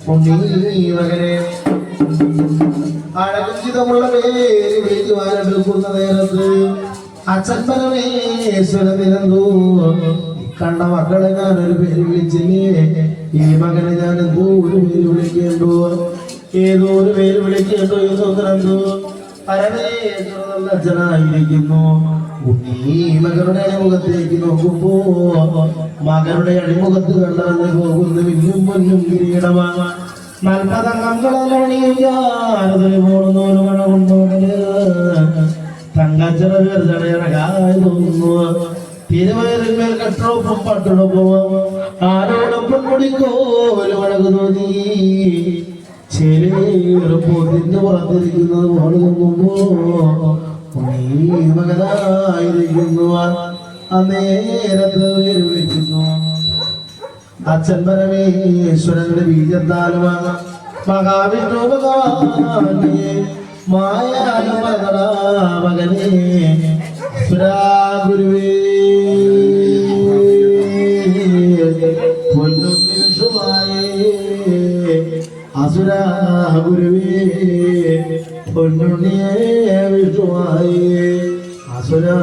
മകനെ അഴകുചിതമുള്ള പേര് വിളിക്കുവാനെടുക്കുന്ന നേരത്ത് അച്ഛൻ പരമേശ്വരനെന്തോ കണ്ട മക്കളെ ഞാനൊരു പേര് വിളിച്ചില്ലേ, ഈ മകനെ ഞാൻ എന്തോ ഒരു പേര് വിളിക്കേണ്ടോ, ഏതോ ഒരു പേര് വിളിക്കേണ്ടോ എന്നൊന്നെന്തോ പരമേശ്വരൻ അച്ഛനായിരിക്കുന്നു. ഈ മകളുടെ അടിമുഖത്തേക്ക് നോക്കുമ്പോ മകളുടെ അടിമുഖത്ത് കണ്ടറിഞ്ഞു പോകുന്ന വില്ലും പൊന്നും കിരീടമാ നൽപതങ്ങളണിയാതെ പോകുന്നൊരു മഴ കൊണ്ടോടല് തങ്കച്ചട പേർച്ചടയണകായി തോന്നുന്നു. തിരുവയറിന്മേൽ കെട്ടൊപ്പം പട്ടൊപ്പം ആരോടൊപ്പം കുടിക്കോ ഒരു മഴകു തോന്നി ചെറിയൊരു തിന്നു പുറത്തിരിക്കുന്നത് പോലെ നോക്കുമ്പോ മകനായിരിക്കുന്നു. അന്നേരത്ത് പേര് വിളിക്കുന്നു. അച്ഛൻ പരമേശ്വരന്റെ ബീജത്താലും മഹാവിഷ്ണു ഭഗവാനെ മായ മകനെ സുരാഗുരുവേ പൊന്നുഷുമായേ അസുരാ ഗുരുവേ പൊന്നുണ്ണിയേ വിഷ്ണുവായേ അസുരാ